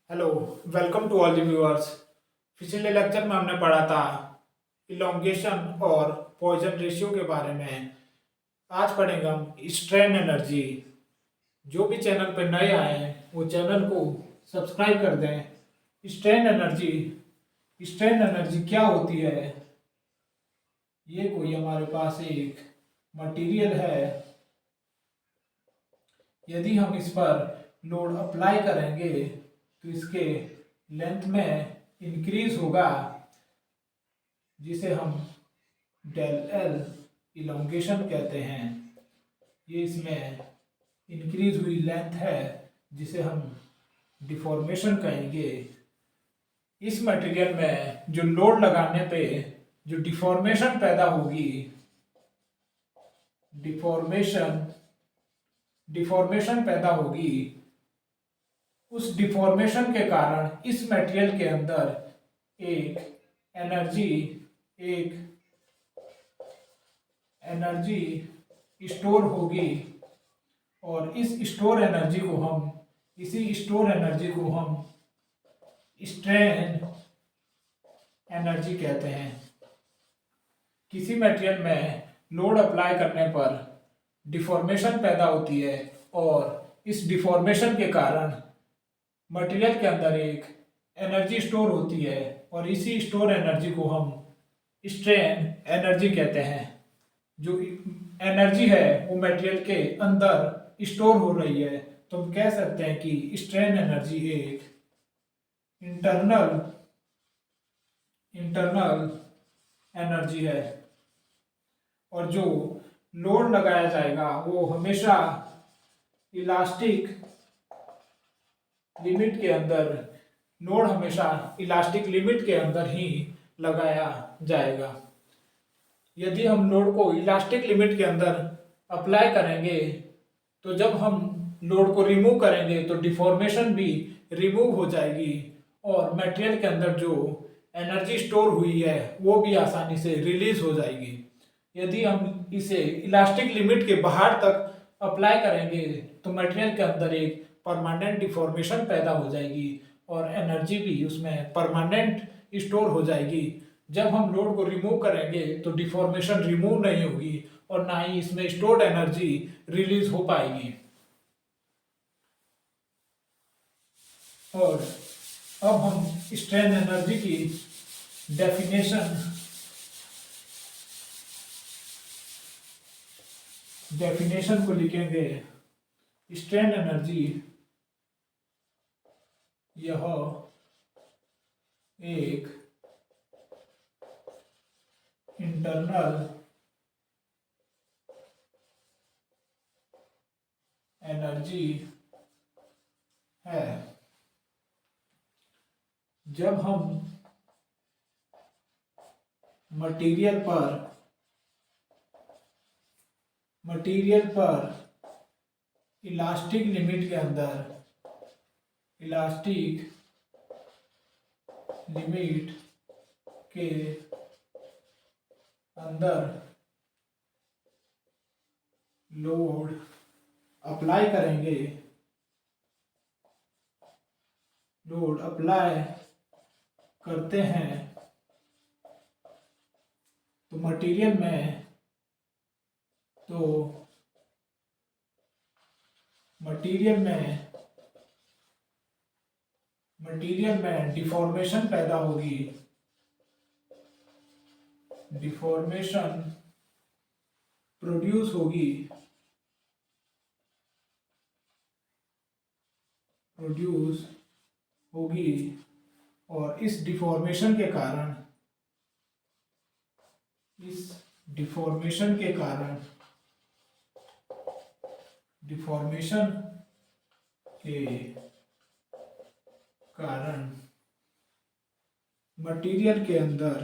Hello, welcome to all the viewers. पिछले lecture में हमने पढ़ा था इलोंगेशन और पॉइजन रेशियो के बारे में। आज पढ़ेंगे हम स्ट्रेन एनर्जी। जो भी चैनल पर नए आए हैं वो चैनल को सब्सक्राइब कर दें। स्ट्रेन एनर्जी क्या होती है? ये कोई हमारे पास एक मटेरियल है। यदि हम इस पर लोड अप्लाई करेंगे तो इसके लेंथ में इंक्रीज होगा, जिसे हम डेल एल इलोंगेशन कहते हैं। ये इसमें इंक्रीज हुई लेंथ है जिसे हम डिफॉर्मेशन कहेंगे। इस मटेरियल में जो लोड लगाने पे जो डिफॉर्मेशन पैदा होगी, डिफॉर्मेशन डिफॉर्मेशन पैदा होगी, उस डिफॉर्मेशन के कारण इस मटेरियल के अंदर एक एनर्जी एक एनर्जी स्टोर होगी। और इसी स्टोर एनर्जी को हम स्ट्रेन एनर्जी कहते हैं। किसी मटेरियल में लोड अप्लाई करने पर डिफॉर्मेशन पैदा होती है और इस डिफॉर्मेशन के कारण मटेरियल के अंदर एक एनर्जी स्टोर होती है और इसी स्टोर एनर्जी को हम स्ट्रेन एनर्जी कहते हैं। जो एनर्जी है वो मटेरियल के अंदर स्टोर हो रही है, तो हम कह सकते हैं कि स्ट्रेन एनर्जी एक इंटरनल इंटरनल एनर्जी है। और जो लोड लगाया जाएगा वो हमेशा इलास्टिक लिमिट के अंदर ही लगाया जाएगा। यदि हम लोड को इलास्टिक लिमिट के अंदर अप्लाई करेंगे तो जब हम लोड को रिमूव करेंगे तो डिफॉर्मेशन भी रिमूव हो जाएगी और मटेरियल के अंदर जो एनर्जी स्टोर हुई है वो भी आसानी से रिलीज हो जाएगी। यदि हम इसे इलास्टिक लिमिट के बाहर तक अप्लाई करेंगे तो मटेरियल के अंदर एक परमानेंट डिफॉर्मेशन पैदा हो जाएगी और एनर्जी भी उसमें परमानेंट स्टोर हो जाएगी। जब हम लोड को रिमूव करेंगे तो डिफॉर्मेशन रिमूव नहीं होगी और ना ही इसमें स्टोर्ड एनर्जी रिलीज हो पाएगी। और अब हम स्ट्रेन एनर्जी की डेफिनेशन को लिखेंगे। स्ट्रेन एनर्जी यह एक इंटरनल एनर्जी है। जब हम मटेरियल पर इलास्टिक लिमिट के अंदर लोड अप्लाई करते हैं तो मटेरियल में डिफॉर्मेशन पैदा होगी। डिफॉर्मेशन प्रोड्यूस होगी और इस डिफॉर्मेशन के कारण मटेरियल के अंदर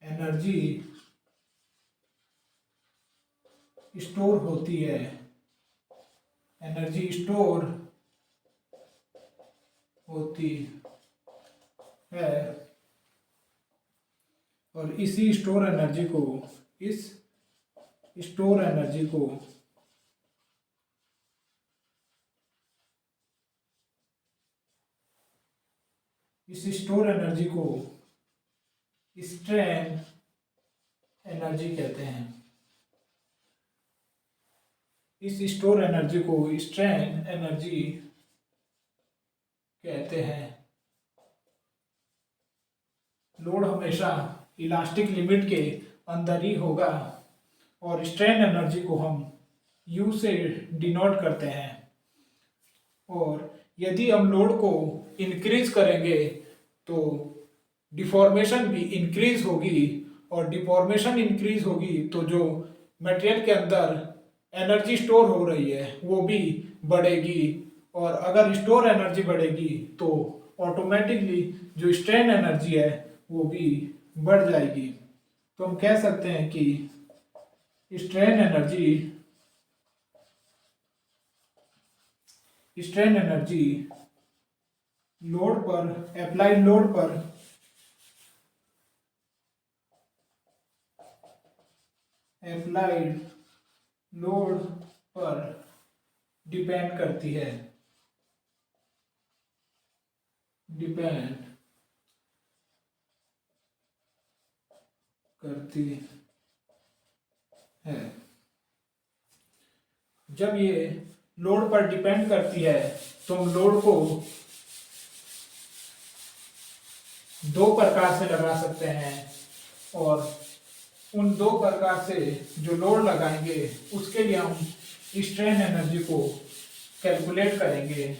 एनर्जी स्टोर होती है। और इसी स्टोर एनर्जी को इस स्टोर एनर्जी को इस स्टोर एनर्जी को स्ट्रेन एनर्जी कहते हैं। इस स्टोर एनर्जी को स्ट्रेन एनर्जी कहते हैं। लोड हमेशा इलास्टिक लिमिट के अंदर ही होगा और स्ट्रेन एनर्जी को हम U से डिनोट करते हैं। और यदि हम लोड को इंक्रीज करेंगे तो डिफॉर्मेशन भी इंक्रीज होगी, और डिफॉर्मेशन इंक्रीज होगी तो जो मटेरियल के अंदर एनर्जी स्टोर हो रही है वो भी बढ़ेगी, और अगर स्टोर एनर्जी बढ़ेगी तो ऑटोमेटिकली जो स्ट्रेन एनर्जी है वो भी बढ़ जाएगी। तो हम कह सकते हैं कि स्ट्रेन एनर्जी लोड पर, अप्लाइड लोड पर डिपेंड करती है, जब ये लोड पर डिपेंड करती है तो हम लोड को दो प्रकार से लगा सकते हैं, और उन दो प्रकार से जो लोड लगाएंगे उसके लिए हम स्ट्रेन एनर्जी को कैलकुलेट करेंगे।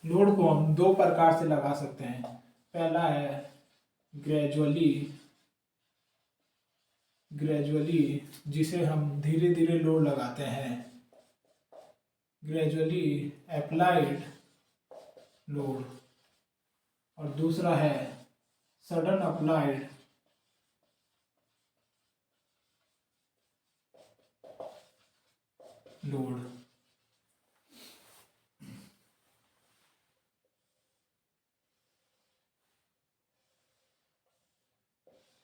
लोड को हम दो प्रकार से लगा सकते हैं। पहला है ग्रेजुअली, जिसे हम धीरे धीरे लोड लगाते हैं, ग्रेजुअली अप्लाइड लोड। और दूसरा है सडन अप्लाइड लोड।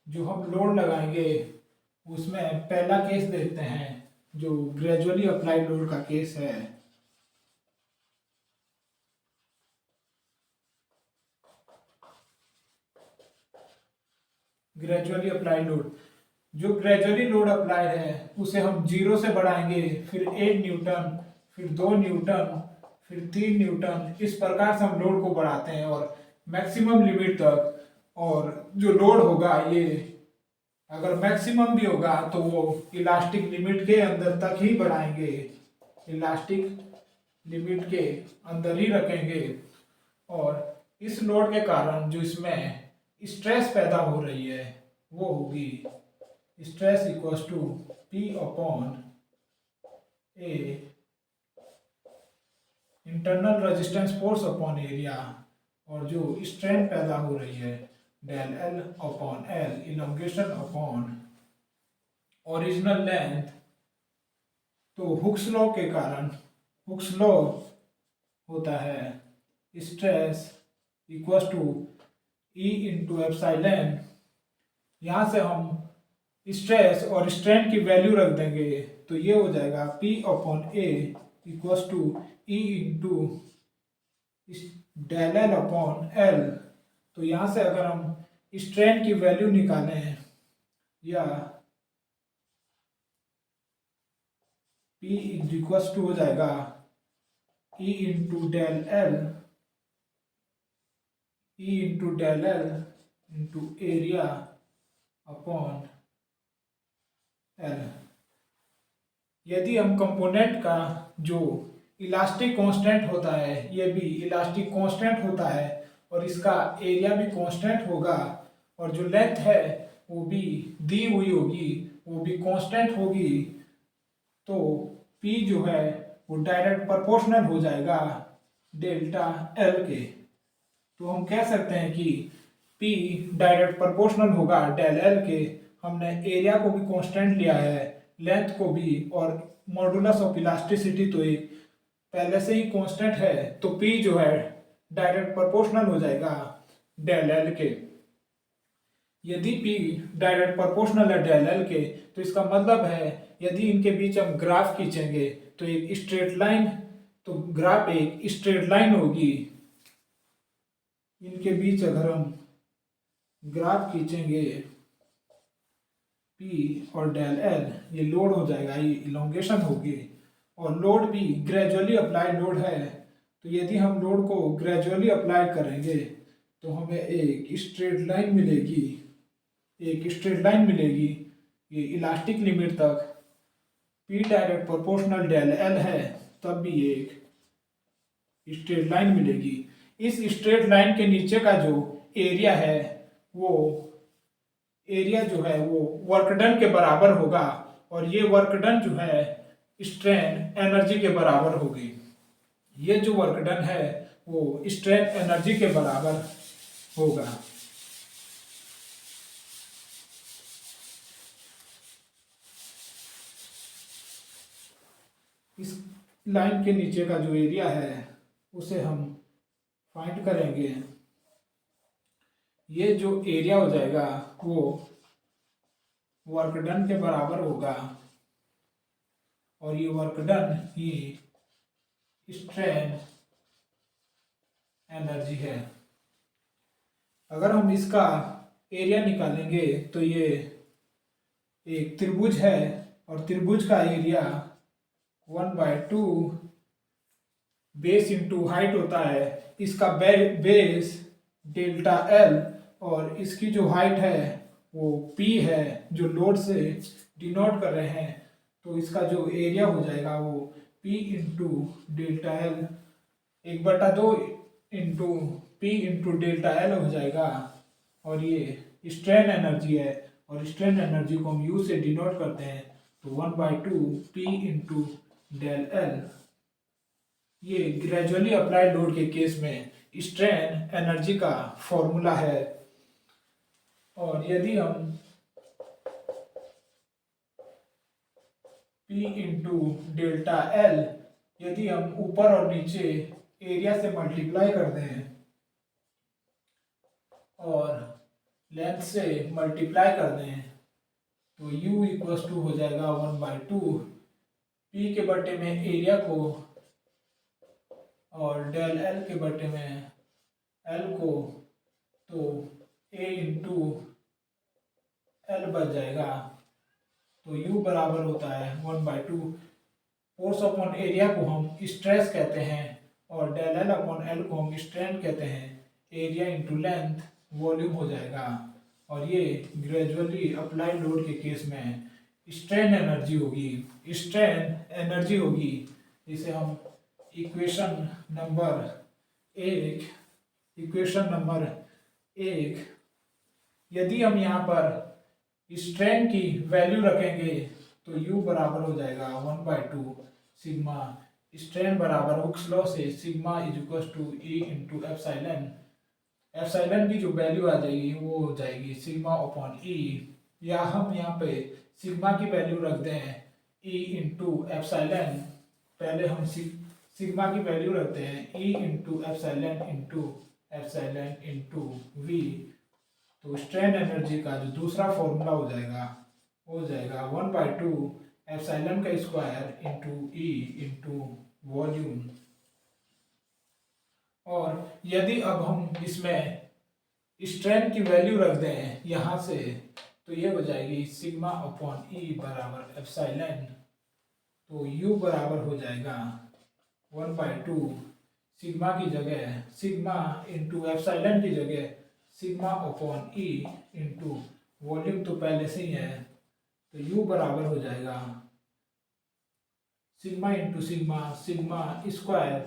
जो हम लोड लगाएंगे उसमें पहला केस देखते हैं, जो ग्रेजुअली अप्लाइड लोड का केस है। ग्रेजुअली अप्लाइड लोड, जो ग्रेजुअली लोड अप्लाइड है उसे हम 0 से बढ़ाएंगे, फिर 8 न्यूटन, फिर 2 न्यूटन, फिर 3 न्यूटन, इस प्रकार से हम लोड को बढ़ाते हैं और मैक्सिमम लिमिट तक। और जो लोड होगा ये अगर मैक्सिमम भी होगा तो वो इलास्टिक लिमिट के अंदर तक ही बढ़ाएंगे, इलास्टिक लिमिट के अंदर ही रखेंगे। और इस लोड के कारण जो इसमें स्ट्रेस पैदा हो रही है वो होगी stress equals to P upon a internal resistance force upon area, और जो स्ट्रेन पैदा हो रही है del L upon L elongation upon original length. तो हुक्स लॉ के कारण, हुक्स लॉ होता है stress equals to E into epsilon. यहाँ से हम स्ट्रेस और स्ट्रेन की वैल्यू रख देंगे तो ये हो जाएगा P upon a equals to E into del L upon L। तो यहाँ से अगर हम स्ट्रेन की वैल्यू निकालें या P इक्वल्स टू हो जाएगा E into del L, E into del L into area upon L। यदि हम कंपोनेंट का जो इलास्टिक कांस्टेंट होता है ये भी इलास्टिक कांस्टेंट होता है और इसका एरिया भी कांस्टेंट होगा, और जो लेंथ है वो भी दी हुई होगी, वो भी कांस्टेंट होगी, तो P जो है वो डायरेक्ट प्रोपोर्शनल हो जाएगा डेल्टा L के। तो हम कह सकते हैं कि P डायरेक्ट प्रोपोर्शनल होगा डेल L के। हमने एरिया को भी कांस्टेंट लिया है, लेंथ को भी, और मॉडुलस ऑफ इलास्टिसिटी तो एक पहले से ही कांस्टेंट है, तो P जो है डायरेक्ट प्रोपोर्शनल हो जाएगा डेल L के। यदि P डायरेक्ट प्रोपोर्शनल है डेल एल के, तो इसका मतलब है यदि इनके बीच हम ग्राफ खींचेंगे तो एक स्ट्रेट लाइन, तो ग्राफ एक स्ट्रेट लाइन होगी। इनके बीच अगर हम ग्राफ खींचेंगे P और डेल एल, ये लोड हो जाएगा, ये इलोंगेशन होगी। और लोड भी ग्रेजुअली अप्लाई लोड है, तो यदि हम लोड को ग्रेजुअली अप्लाई करेंगे तो हमें एक स्ट्रेट लाइन मिलेगी, ये इलास्टिक लिमिट तक P direct proportional del l है, तब भी एक स्ट्रेट लाइन मिलेगी। इस स्ट्रेट लाइन के नीचे का जो एरिया है, वो एरिया जो है वो वर्क डन के बराबर होगा, और ये वर्क डन जो है स्ट्रेन एनर्जी के बराबर होगी। ये जो वर्क डन है वो स्ट्रेन एनर्जी के बराबर होगा। इस लाइन के नीचे का जो एरिया है उसे हम फाइंड करेंगे। ये जो एरिया हो जाएगा वो वर्क डन के बराबर होगा, और ये वर्क डन ही स्ट्रेन एनर्जी है। अगर हम इसका एरिया निकालेंगे तो ये एक त्रिभुज है, और त्रिभुज का एरिया 1/2 बेस इंटू हाइट होता है। इसका बेस डेल्टा एल, और इसकी जो हाइट है वो P है, जो लोड से डिनोट कर रहे हैं। तो इसका जो एरिया हो जाएगा वो P into delta L 1/2 into P into delta L हो जाएगा। और ये स्ट्रेन एनर्जी है, और स्ट्रेन एनर्जी को हम U से डिनोट करते हैं, तो 1/2 P इंटू डेल एल। ये ग्रेजुअली अप्लाइड लोड के केस में स्ट्रेन एनर्जी का फॉर्मूला है। और यदि हम P इंटू डेल्टा एल, यदि हम ऊपर और नीचे एरिया से मल्टीप्लाई कर दें और लेंथ से मल्टीप्लाई कर दें, तो U इक्वल्स टू हो जाएगा 1/2 P के बटे में एरिया को और डेल एल के बटे में एल को, तो A इंटू एल बच जाएगा। तो U बराबर होता है 1/2 फोर्स अपॉन एरिया को हम स्ट्रेस कहते हैं, और डेल एल अपॉन एल को हम स्ट्रेन कहते हैं। एरिया इंटू लेंथ वॉल्यूम हो जाएगा। और ये ग्रेजुअली अप्लाइड लोड के केस में स्ट्रेन एनर्जी होगी, जिसे हम इक्वेशन नंबर एक, यदि हम यहाँ पर स्ट्रेन की वैल्यू रखेंगे तो U बराबर हो जाएगा 1/2 सिग्मा स्ट्रेन बराबर हुक्स लॉ से sigma is equal to E into epsilon. Epsilon की जो वैल्यू आ जाएगी वो हो जाएगी सिग्मा अपॉन E, या हम यहाँ पे सिग्मा की वैल्यू रख दें E इंटू एप्सिलॉन। पहले हम सिग्मा की वैल्यू रखते हैं E into epsilon into V। तो स्ट्रेन एनर्जी का जो दूसरा फॉर्मूला हो जाएगा 1/2 एप्सिलॉन का square into E into volume. और यदि अब हम इसमें स्ट्रेन की वैल्यू रख दें यहाँ से, तो ये हो जाएगी सिग्मा अपॉन E बराबर एप्सिलॉन। तो U बराबर हो जाएगा 1/2 सिग्मा की जगह सिग्मा इंटू एप्सिलॉन की जगह sigma upon E into volume तो पहले से ही है, तो U बराबर हो जाएगा sigma into sigma square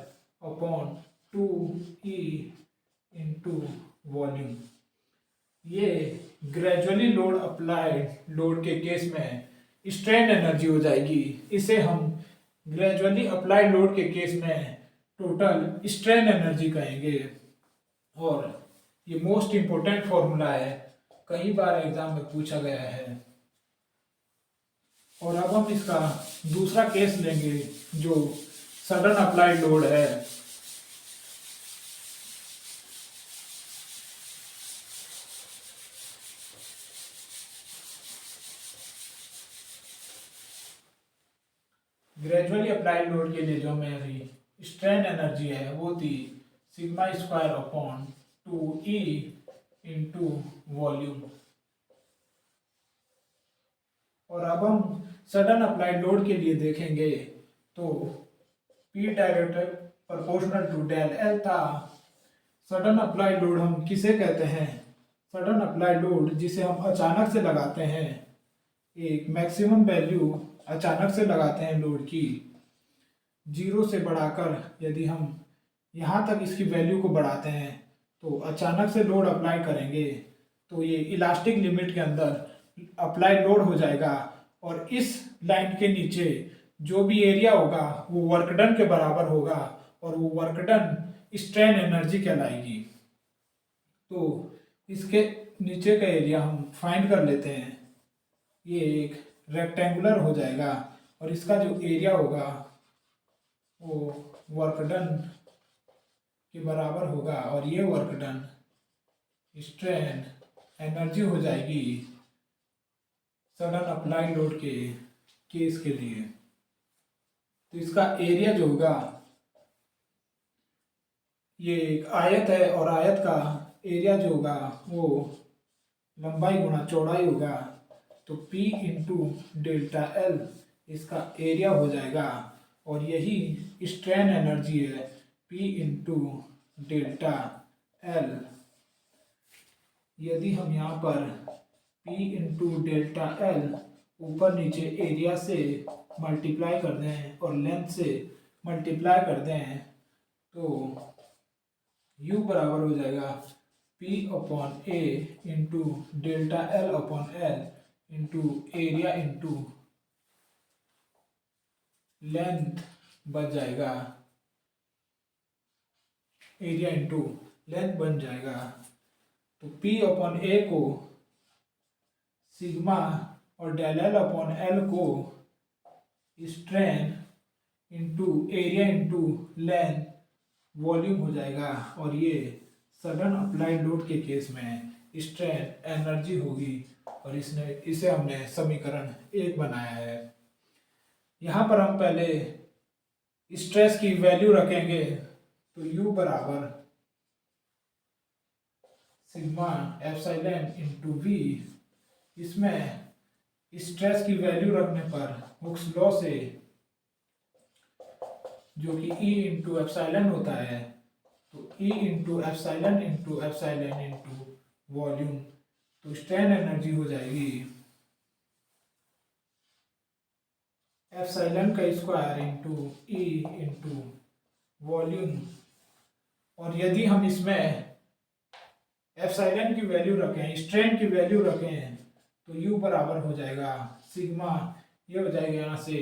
upon 2E into volume. ये ग्रेजुअली लोड अप्लाइड लोड के केस में स्ट्रेन एनर्जी हो जाएगी। इसे हम ग्रेजुअली अप्लाइड लोड के केस में टोटल स्ट्रेन एनर्जी कहेंगे। और ये मोस्ट इंपोर्टेंट फॉर्मूला है, कई बार एग्जाम में पूछा गया है। और अब हम इसका दूसरा केस लेंगे जो सडन अप्लाइड लोड है। ग्रेजुअली अप्लाइड लोड के लिए जो हमारी स्ट्रेन एनर्जी है वो थी sigma square upon 2E into volume. और अब हम सडन अप्लाइड लोड के लिए देखेंगे तो P direct proportional to del L था। सडन अप्लाइड लोड हम किसे कहते हैं? सडन अप्लाइड लोड जिसे हम अचानक से लगाते हैं, एक मैक्सिमम वैल्यू अचानक से लगाते हैं लोड की, 0 से बढ़ाकर यदि हम यहाँ तक इसकी वैल्यू को बढ़ाते हैं तो अचानक से लोड अप्लाई करेंगे तो ये इलास्टिक लिमिट के अंदर अप्लाई लोड हो जाएगा और इस लाइन के नीचे जो भी एरिया होगा वो वर्क डन के बराबर होगा और वो वर्क डन स्ट्रेन एनर्जी कहलाएगी। तो इसके नीचे का एरिया हम फाइंड कर लेते हैं। ये एक रेक्टेंगुलर हो जाएगा और इसका जो एरिया होगा वो वर्क डन के बराबर होगा और ये वर्क डन स्ट्रेन एनर्जी हो जाएगी सडन अप्लाइड लोड के केस के लिए। तो इसका एरिया जो होगा, ये एक आयत है और आयत का एरिया जो होगा वो लंबाई गुणा चौड़ाई होगा, तो P इंटू डेल्टा L इसका एरिया हो जाएगा और यही स्ट्रेन एनर्जी है P इंटू डेल्टा L। यदि हम यहाँ पर P इंटू डेल्टा L ऊपर नीचे एरिया से मल्टीप्लाई कर दें और लेंथ से मल्टीप्लाई कर दें तो U बराबर हो जाएगा P upon A into delta L upon L into area into length बन जाएगा, एरिया इंटू लेंथ बन जाएगा। तो P अपॉन A को सिग्मा और डेल L अपॉन L को strain into area into length volume हो जाएगा और ये सडन अप्लाइड लोड के केस में स्ट्रेन एनर्जी होगी और इसे हमने समीकरण 1 बनाया है। यहाँ पर हम पहले स्ट्रेस की वैल्यू रखेंगे तो U बराबर सिग्मा एप्सिलॉन इंटू V। इसमें स्ट्रेस की वैल्यू रखने पर हुक्स लॉ से जो कि E इंटू एप्सिलॉन होता है, तो E into epsilon into volume, तो स्ट्रेन एनर्जी हो जाएगी एप्सिलॉन का square into E into volume. और यदि हम इसमें एप्सिलॉन की वैल्यू रखें, स्ट्रेन की वैल्यू रखें तो U बराबर हो जाएगा सिग्मा, ये हो जाएगा यहाँ से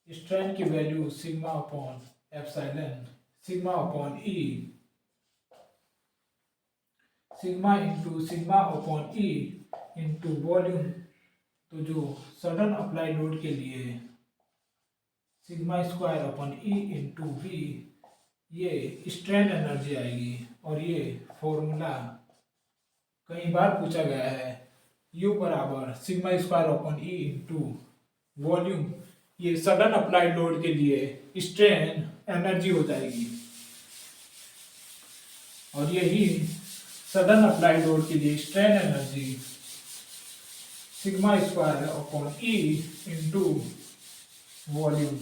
स्ट्रेन की value sigma upon epsilon, sigma upon E, sigma into sigma upon E into volume. तो जो सडन अप्लाई लोड के लिए sigma square upon E into V, ये स्ट्रेन एनर्जी आएगी और ये फॉर्मूला कई बार पूछा गया है। U बराबर sigma square upon E into volume, ये सडन अप्लाइड लोड के लिए स्ट्रेन एनर्जी हो जाएगी और यही सडन अप्लाइड लोड के लिए strain energy sigma square upon E into volume.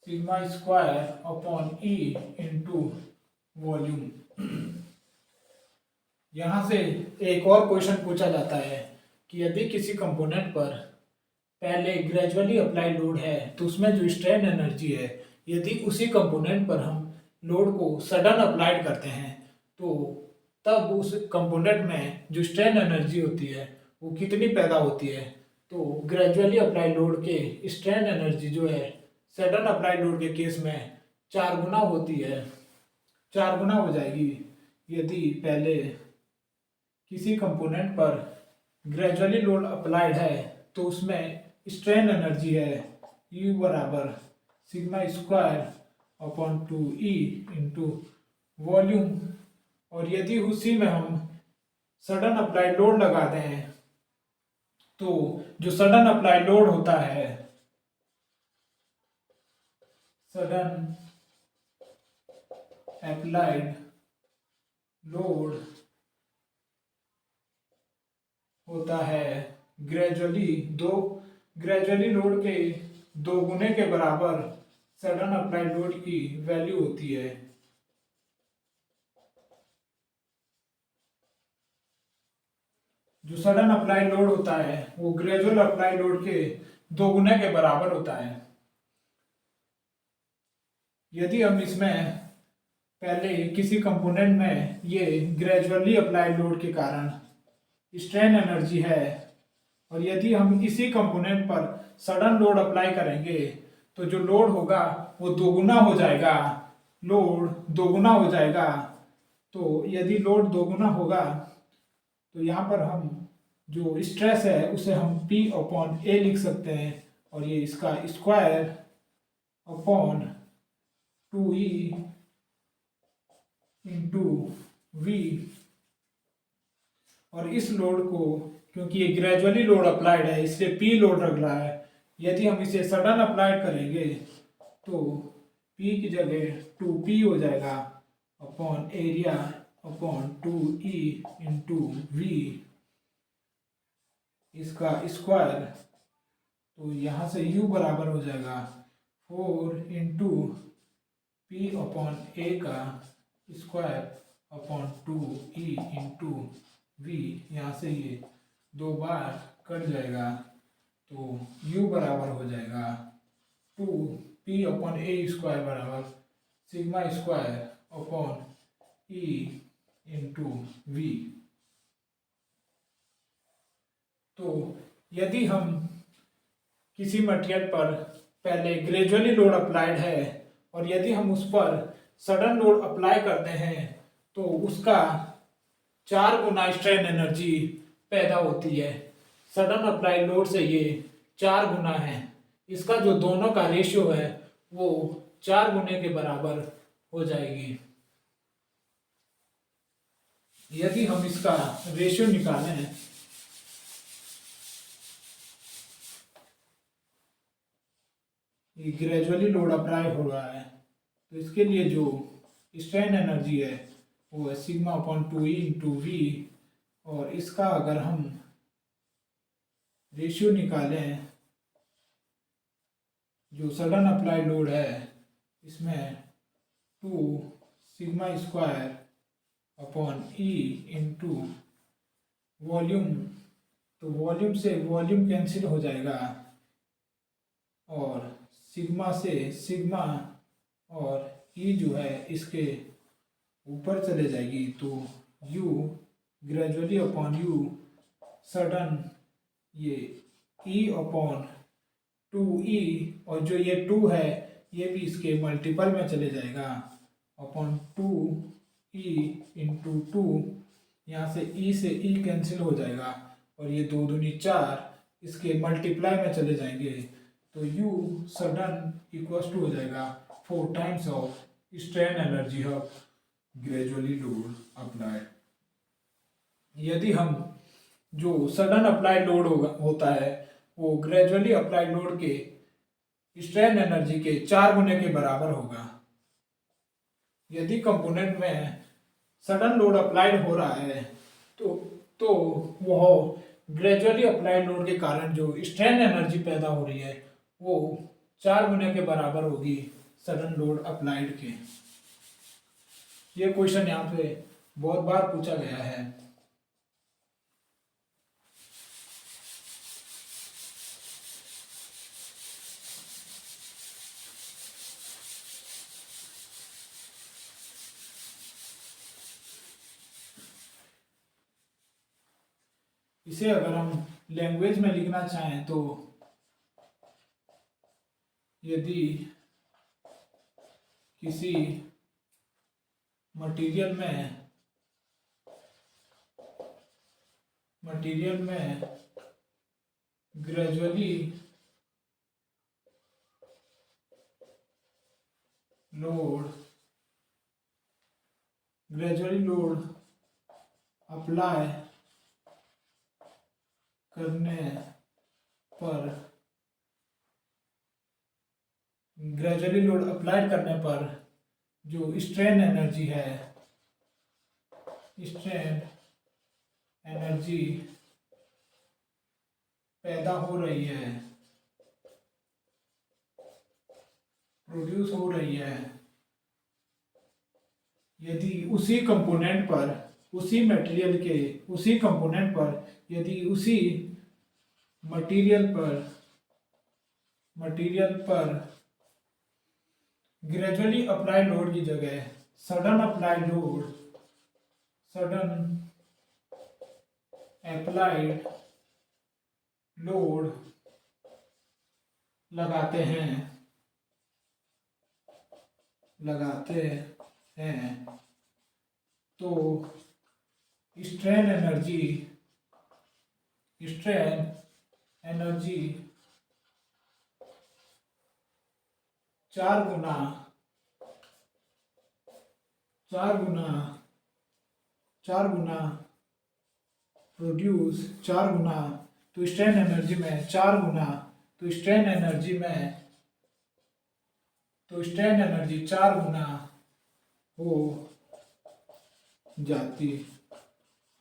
Sigma square upon E into volume. यहाँ से एक और क्वेश्चन पूछा जाता है कि यदि किसी कंपोनेंट पर पहले ग्रेजुअली अप्लाई लोड है तो उसमें जो स्ट्रेन एनर्जी है, यदि उसी कंपोनेंट पर हम लोड को सडन अप्लाइड करते हैं तो तब उस कंपोनेंट में जो स्ट्रेन एनर्जी होती है वो कितनी पैदा होती है। तो ग्रेजुअली अप्लाई लोड के स्ट्रेन एनर्जी जो है सडन अप्लाई लोड के केस में 4 गुना होती है, 4 गुना हो जाएगी यदि पहले किसी कंपोनेंट पर ग्रेजुअली लोड अप्लाइड है तो उसमें स्ट्रेन एनर्जी है U बराबर sigma square upon 2E into volume. और यदि उसी में हम सडन अप्लाइड लोड लगा दें तो जो सडन अप्लाई लोड होता है, सडन अप्लाइड लोड होता है ग्रेजुअली लोड के 2 गुने के बराबर सडन अप्लाइड लोड की वैल्यू होती है। जो सडन अप्लाई लोड होता है वो ग्रेजुअल अप्लाई लोड के 2 गुने के बराबर होता है। यदि हम इसमें पहले किसी कंपोनेंट में ये ग्रेजुअली अप्लाई लोड के कारण स्ट्रेन एनर्जी है, और यदि हम इसी कंपोनेंट पर सडन लोड अप्लाई करेंगे तो जो लोड होगा वो दोगुना हो जाएगा, लोड दोगुना हो जाएगा। तो यदि लोड दोगुना होगा तो यहाँ पर हम जो स्ट्रेस है उसे हम P/A लिख सकते हैं, और ये इसका square upon 2E into V। और इस लोड को, क्योंकि ये ग्रेजुअली लोड अप्लाइड है इसलिए P लोड रख रहा है, यदि हम इसे सडन अप्लाइड करेंगे तो P की जगह 2P हो जाएगा upon area upon 2E into V, इसका स्क्वायर। तो यहाँ से U बराबर हो जाएगा 4 इंटू P/A का square upon 2E into V। यहाँ से ये 2 बार कट जाएगा तो U बराबर हो जाएगा 2P/A स्क्वायर बराबर sigma square upon E into V। तो यदि हम किसी मटेरियल पर पहले ग्रेजुअली लोड अप्लाइड है और यदि हम उस पर सडन लोड अप्लाई करते हैं तो उसका 4 गुना स्ट्रेन एनर्जी पैदा होती है। सडन अप्लाई लोड से ये 4 गुना है। इसका जो दोनों का रेशियो है वो 4 गुने के बराबर हो जाएगी। यदि हम इसका रेशियो निकालें ये ग्रेजुअली लोड अप्लाई हो रहा है तो इसके लिए जो स्ट्रेन एनर्जी है वो है sigma upon 2E into V, और इसका अगर हम रेशियो निकालें जो सडन अप्लाई लोड है इसमें 2 sigma square upon E into volume, तो वॉल्यूम से वॉल्यूम कैंसिल हो जाएगा और सिग्मा से सिग्मा और E जो है इसके ऊपर चले जाएगी, तो U gradually upon U sudden ये E अपॉन 2E, और जो ये 2 है ये भी इसके मल्टीपल में चले जाएगा अपॉन 2E इंटू 2। यहाँ से E से E कैंसिल हो जाएगा और ये 2 दूनी 4 इसके मल्टीप्लाई में चले जाएंगे, तो U सडन इक्वल्स टू हो जाएगा 4 times of strain energy of gradually load applied. यदि हम जो सडन अप्लाइड लोड होता है वो ग्रेजुअली अप्लाइड लोड के स्ट्रेन एनर्जी के 4 गुने के बराबर होगा। यदि कंपोनेंट में सडन लोड अप्लाइड हो रहा है तो वह ग्रेजुअली अप्लाइड लोड के कारण जो स्ट्रेन एनर्जी पैदा हो रही है वो 4 गुने के बराबर होगी सडन लोड अप्लाइड के। ये क्वेश्चन यहाँ पे बहुत बार पूछा गया है। इसे अगर हम लैंग्वेज में लिखना चाहें तो यदि किसी मटेरियल में ग्रेजुअली लोड अप्लाई करने पर, ग्रेजुअली लोड अप्लाई करने पर जो स्ट्रेन एनर्जी है, स्ट्रेन एनर्जी पैदा हो रही है, प्रोड्यूस हो रही है, यदि उसी कंपोनेंट पर, उसी मटेरियल के उसी कंपोनेंट पर, यदि उसी मटेरियल पर ग्रेजुअली अप्लाई लोड की जगह सडन अप्लाइड लोड लगाते हैं तो स्ट्रेन एनर्जी 4 गुना प्रोड्यूस 4 गुना, तो स्ट्रेन एनर्जी में 4 गुना, तो स्ट्रेन एनर्जी 4 गुना हो जाती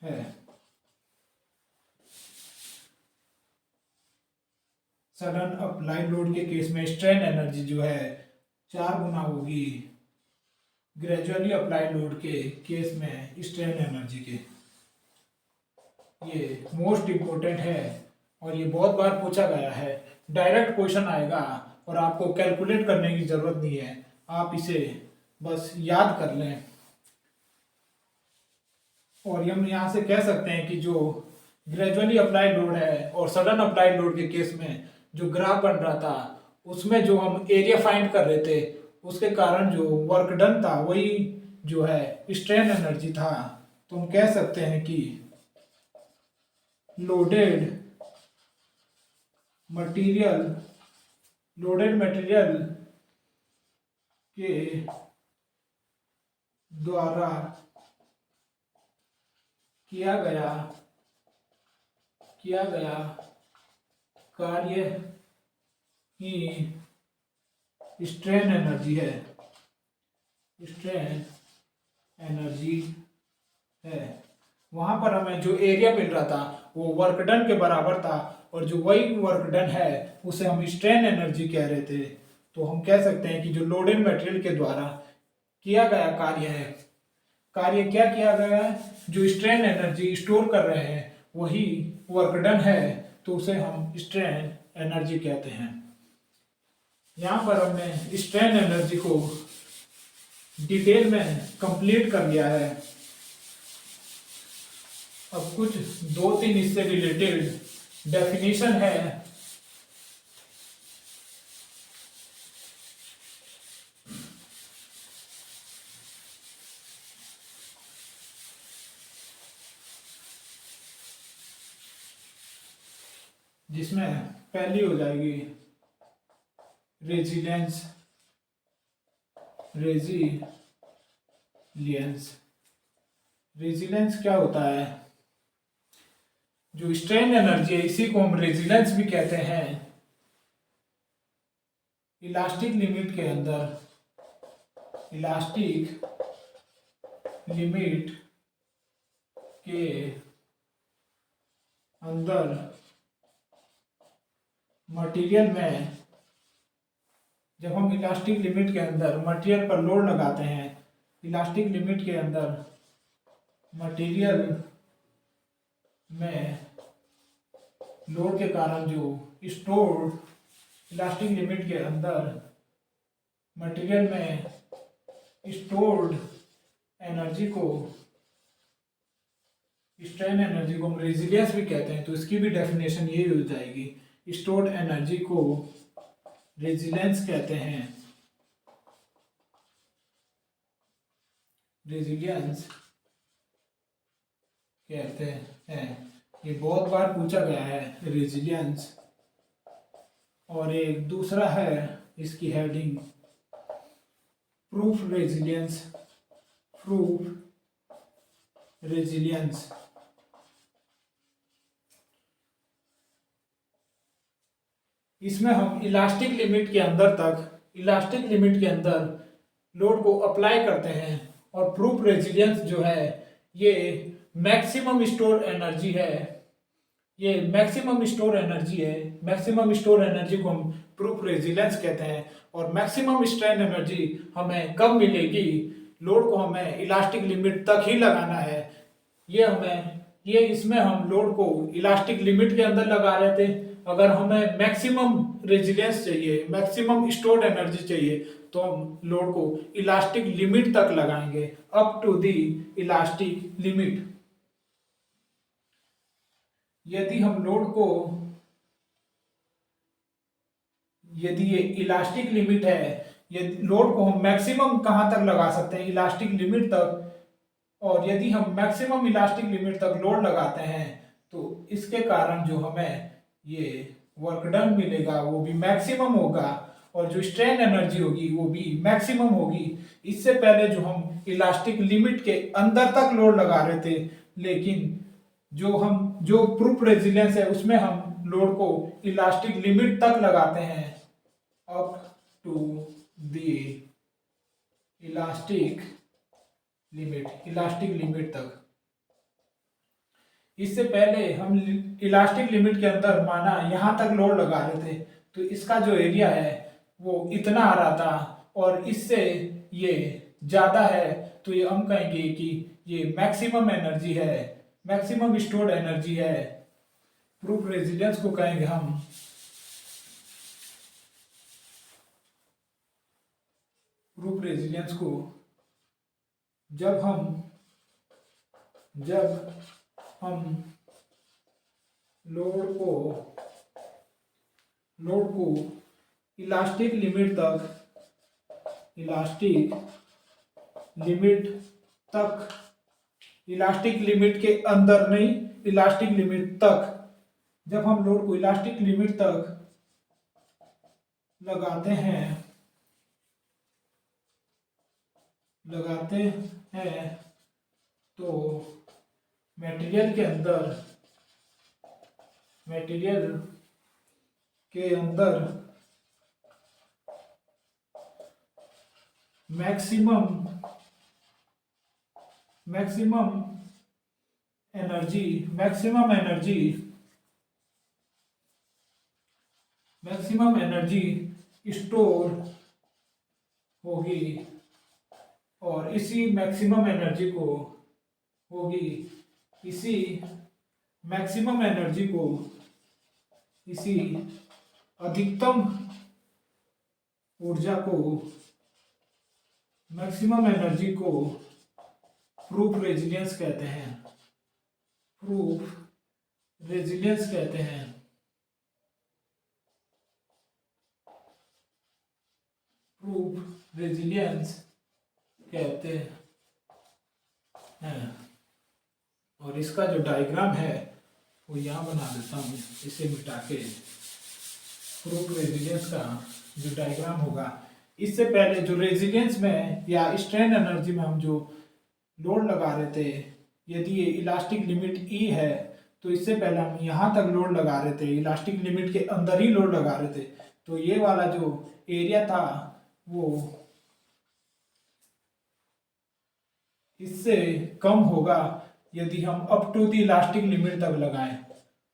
है। सडन अप्लाई लोड के केस में स्ट्रेन एनर्जी जो है 4 गुना होगी, ग्रेजुअली अप्लाई लोड के केस में स्ट्रेन एनर्जी के। ये मोस्ट इम्पोर्टेंट है और ये बहुत बार पूछा गया है। डायरेक्ट क्वेश्चन आएगा और आपको कैलकुलेट करने की जरूरत नहीं है, आप इसे बस याद कर लें। और हम यहाँ से कह सकते हैं कि जो ग्रेजुअली अप्लाई लोड है और सडन अप्लाई लोड के केस में जो ग्राफ बन रहा था, उसमें जो हम एरिया फाइंड कर रहे थे, उसके कारण जो वर्क डन था वही जो है स्ट्रेन एनर्जी था। तो हम कह सकते हैं कि लोडेड मटेरियल के द्वारा किया गया कार्य ही स्ट्रेन एनर्जी है। वहां पर हमें जो एरिया मिल रहा था वो वर्क डन के बराबर था, और जो वही वर्क डन है उसे हम स्ट्रेन एनर्जी कह रहे थे। तो हम कह सकते हैं कि जो लोडेड मटेरियल के द्वारा किया गया कार्य क्या किया गया है, जो स्ट्रेन एनर्जी स्टोर कर रहे हैं वही वर्क डन है, तो उसे हम स्ट्रेन एनर्जी कहते हैं। यहाँ पर हमने स्ट्रेन एनर्जी को डिटेल में कंप्लीट कर लिया है। अब कुछ 2-3 इससे रिलेटेड डेफिनेशन है। जिसमें पहली हो जाएगी रेजिलियंस। रेजिलियंस क्या होता है? जो स्ट्रेन एनर्जी है इसी को हम रेजिलियंस भी कहते हैं। इलास्टिक लिमिट के अंदर मटेरियल में जब हम इलास्टिक लिमिट के अंदर मटेरियल पर लोड लगाते हैं, इलास्टिक लिमिट के अंदर मटेरियल में लोड के कारण जो स्टोर्ड, इलास्टिक लिमिट के अंदर मटेरियल में स्टोर्ड एनर्जी को, स्ट्रेन एनर्जी को हम रेजिलियंस भी कहते हैं। तो इसकी भी डेफिनेशन यही हो जाएगी, स्टोर्ड एनर्जी को रेजिलियंस कहते हैं। ये बहुत बार पूछा गया है रेजिलियंस। और एक दूसरा है इसकी हेडिंग प्रूफ रेजिलियंस। इसमें हम इलास्टिक लिमिट के अंदर लोड को अप्लाई करते हैं और प्रूफ रेजिलियंस जो है ये मैक्सिमम स्टोर एनर्जी है। ये मैक्सिमम स्टोर एनर्जी है। मैक्सिमम स्टोर एनर्जी को हम प्रूफ रेजिलियंस कहते हैं। और मैक्सिमम स्ट्रेन एनर्जी हमें कब मिलेगी? लोड को हमें इलास्टिक लिमिट तक ही लगाना है। ये इसमें हम लोड को इलास्टिक लिमिट के अंदर लगा रहे थे। अगर हमें मैक्सिमम रेजिलियंस चाहिए, मैक्सिमम स्टोर्ड एनर्जी चाहिए, तो हम लोड को इलास्टिक लिमिट तक लगाएंगे, up to the elastic limit. यदि हम लोड को यदि ये इलास्टिक लिमिट है, यदि लोड को हम मैक्सिमम कहां तक लगा सकते हैं? इलास्टिक लिमिट तक। और यदि हम मैक्सिमम इलास्टिक लिमिट तक लोड लगाते हैं तो इसके कारण जो हमें ये वर्क डन मिलेगा वो भी मैक्सिमम होगा और जो स्ट्रेन एनर्जी होगी वो भी मैक्सिमम होगी। इससे पहले जो हम इलास्टिक लिमिट के अंदर तक लोड लगा रहे थे, लेकिन जो प्रूफ रेजिलियंस है उसमें हम लोड को इलास्टिक लिमिट तक लगाते हैं, up to the elastic limit तक। इससे पहले हम इलास्टिक लिमिट के अंदर माना यहां तक लोड लगा रहे थे तो इसका जो एरिया है वो इतना आ रहा था और इससे ये ज्यादा है, तो ये हम कहेंगे कि ये मैक्सिमम एनर्जी है, मैक्सिमम स्टोर्ड एनर्जी है। प्रूफ रेजिलियंस को कहेंगे हम प्रूफ रेजिलियंस को जब हम लोड को इलास्टिक लिमिट के अंदर नहीं, इलास्टिक लिमिट तक, जब हम लोड को इलास्टिक लिमिट तक लगाते हैं तो मटेरियल के अंदर मैक्सिमम एनर्जी स्टोर होगी और इसी मैक्सिमम एनर्जी को इसी अधिकतम ऊर्जा को, मैक्सिमम एनर्जी को प्रूफ रेजिलियंस कहते हैं। और इसका जो डायग्राम है वो यहाँ बना देता हूँ, इसे मिटा के। प्रूफ रेजिलियंस का जो डायग्राम होगा, इससे पहले जो रेजिलियंस में या स्ट्रेन एनर्जी में हम जो लोड लगा रहे थे, यदि ये इलास्टिक लिमिट ई है तो इससे पहले हम यहाँ तक लोड लगा रहे थे, इलास्टिक लिमिट के अंदर ही लोड लगा रहे थे, तो ये वाला जो एरिया था वो इससे कम होगा यदि हम up to the elastic limit तक लगाएं,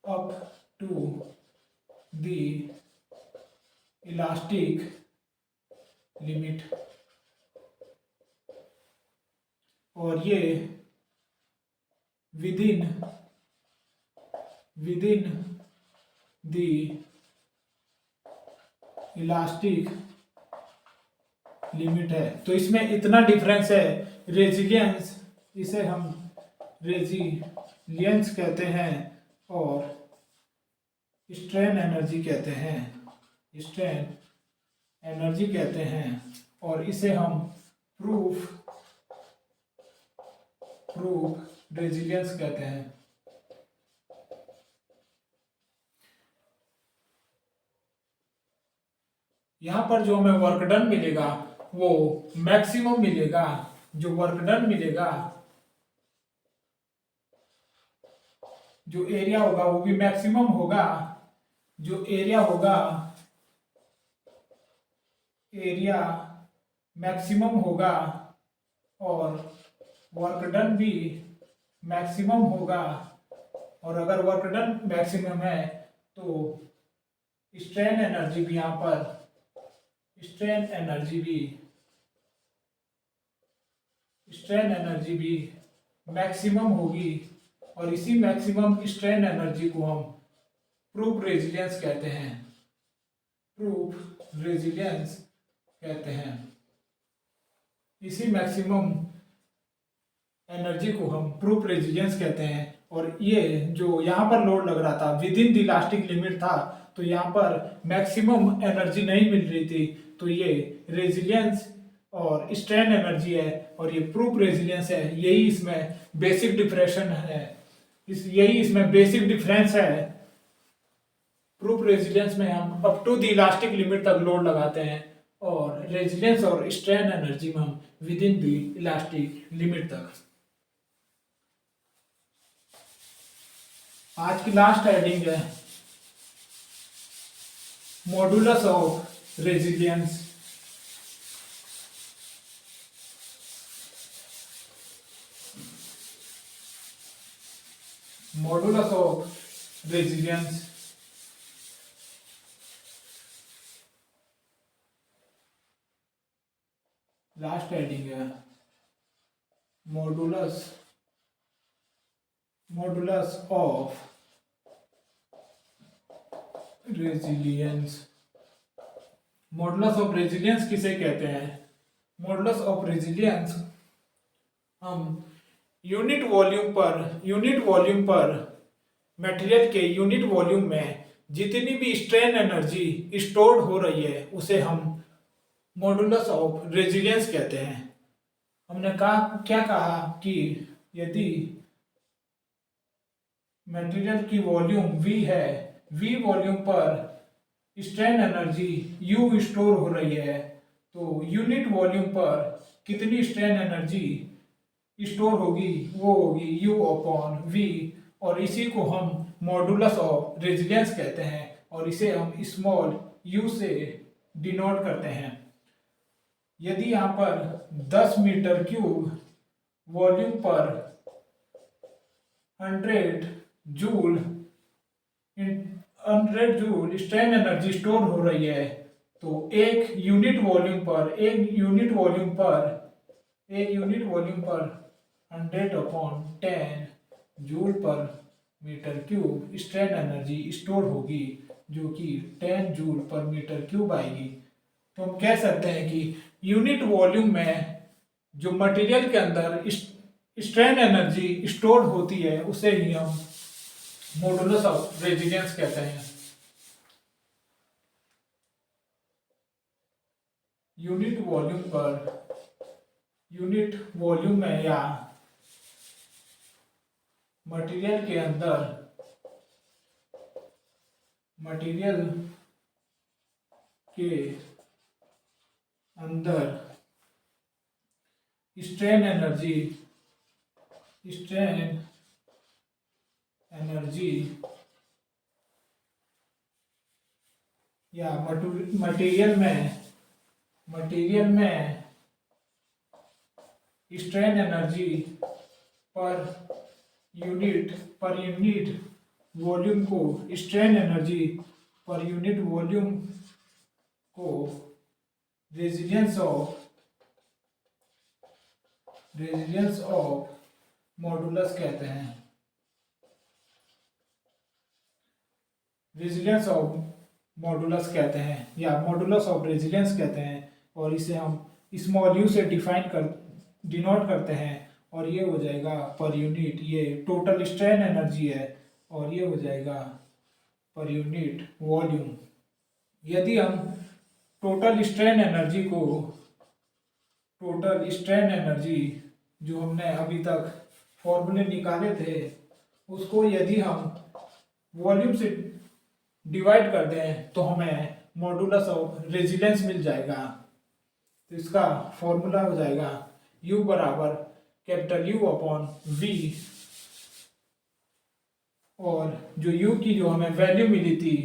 up to the elastic limit. और ये विदिन द इलास्टिक लिमिट है। तो इसमें इतना डिफरेंस है। रेजिलियंस, इसे हम रेजिलियंस कहते हैं और स्ट्रेन एनर्जी कहते हैं और इसे हम प्रूफ रेजिलियंस कहते हैं। यहां पर जो हमें वर्क डन मिलेगा वो मैक्सिमम मिलेगा। जो वर्क डन मिलेगा, जो एरिया होगा वो भी मैक्सिमम होगा। जो एरिया होगा एरिया मैक्सिमम होगा और वर्क डन भी मैक्सिमम होगा, और अगर वर्क डन मैक्सिमम है तो स्ट्रेन एनर्जी भी यहाँ पर स्ट्रेन एनर्जी भी मैक्सिमम होगी, और इसी मैक्सिमम स्ट्रेन एनर्जी को हम प्रूफ रेजिलियंस कहते हैं। इसी मैक्सिमम एनर्जी को हम प्रूफ रेजिलियंस कहते हैं। और ये जो यहाँ पर लोड लग रहा था with in the elastic limit था, तो यहाँ पर मैक्सिमम एनर्जी नहीं मिल रही थी, तो ये रेजिलियंस और स्ट्रेन एनर्जी है और ये प्रूफ रेजिलियंस है। यही इसमें बेसिक डिफरेंशन है, यही इसमें बेसिक डिफरेंस है। प्रूफ रेजिलियंस में हम up to the elastic limit तक लोड लगाते हैं, और रेजिलियंस और स्ट्रेन एनर्जी में हम within the elastic limit तक। आज की लास्ट हेडिंग है modulus of resilience. Modulus of resilience last heading है modulus of resilience. Modulus of resilience किसे कहते हैं? मॉडुलस ऑफ रेजिलियंस हम यूनिट वॉल्यूम पर मटेरियल के यूनिट वॉल्यूम में जितनी भी स्ट्रेन एनर्जी स्टोर्ड हो रही है उसे हम मॉडुलस ऑफ रेजिलियंस कहते हैं। हमने क्या कहा कि यदि मटेरियल की वॉल्यूम V है, V वॉल्यूम पर स्ट्रेन एनर्जी U स्टोर हो रही है, तो यूनिट वॉल्यूम पर कितनी स्ट्रेन एनर्जी स्टोर होगी वो होगी U अपॉन V, और इसी को हम मॉडुलस ऑफ रेजिलियंस कहते हैं, और इसे हम स्मॉल u से डिनोट करते हैं। यदि यहाँ पर 10 मीटर क्यूब वॉल्यूम पर 100 जूल स्ट्रेन एनर्जी स्टोर हो रही है, तो एक यूनिट वॉल्यूम पर 100 अपॉन 10 जूल पर metre cube strain energy store होगी, जो कि 10 जूल पर मीटर क्यूब आएगी। तो हम कह सकते हैं कि यूनिट वॉल्यूम में जो मटेरियल के अंदर स्ट्रेन एनर्जी स्टोर होती है उसे ही हम मॉडुलस ऑफ रेजिलियंस कहते हैं। यूनिट वॉल्यूम में या मटेरियल के अंदर स्ट्रेन एनर्जी या मटेरियल में strain energy per unit volume को strain energy per unit volume को रेजिलियंस ऑफ मॉडुलस कहते हैं। रेजिलियंस ऑफ मॉडुलस कहते हैं या मॉडुलस ऑफ रेजिलियंस कहते हैं, और इसे हम स्मॉल u से डिनोट करते हैं, और ये हो जाएगा पर यूनिट, ये टोटल स्ट्रेन एनर्जी है, और ये हो जाएगा पर यूनिट वॉल्यूम। यदि हम टोटल स्ट्रेन एनर्जी जो हमने अभी तक फॉर्मूले निकाले थे उसको यदि हम वॉल्यूम से डिवाइड कर दें तो हमें मॉडुलस ऑफ रेजिलियंस मिल जाएगा। तो इसका फॉर्मूला हो जाएगा U बराबर कैपिटल U अपॉन V, और जो U की जो हमें वैल्यू मिली थी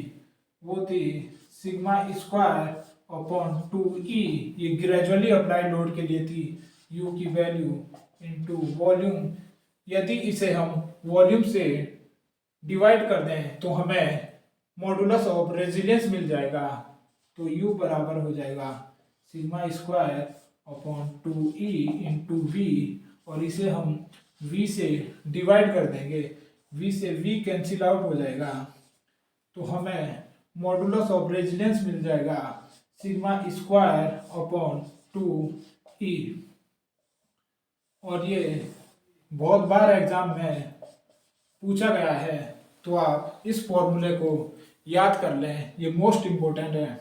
वो थी सिग्मा स्क्वायर अपॉन 2E, ये ग्रेजुअली अप्लाइड लोड के लिए थी, U की वैल्यू इनटू वॉल्यूम। यदि इसे हम वॉल्यूम से डिवाइड कर दें तो हमें मॉडुलस ऑफ रेजिलियंस मिल जाएगा। तो U बराबर हो जाएगा sigma square upon 2E into V, और इसे हम V से डिवाइड कर देंगे, V से V कैंसिल आउट हो जाएगा, तो हमें मॉडुलस ऑफ रेजिलियंस मिल जाएगा सिग्मा स्क्वायर अपॉन 2E। और ये बहुत बार एग्जाम में पूछा गया है, तो आप इस फॉर्मूले को याद कर लें, ये मोस्ट इम्पोर्टेंट है।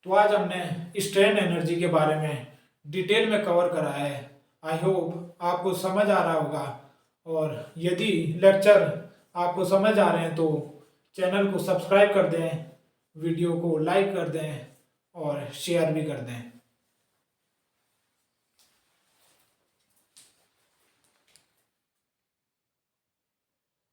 तो आज हमने स्ट्रेन एनर्जी के बारे में डिटेल में कवर करा है। आई होप आपको समझ आ रहा होगा, और यदि लेक्चर आपको समझ आ रहे हैं तो चैनल को सब्सक्राइब कर दें, वीडियो को लाइक कर दें और शेयर भी कर दें।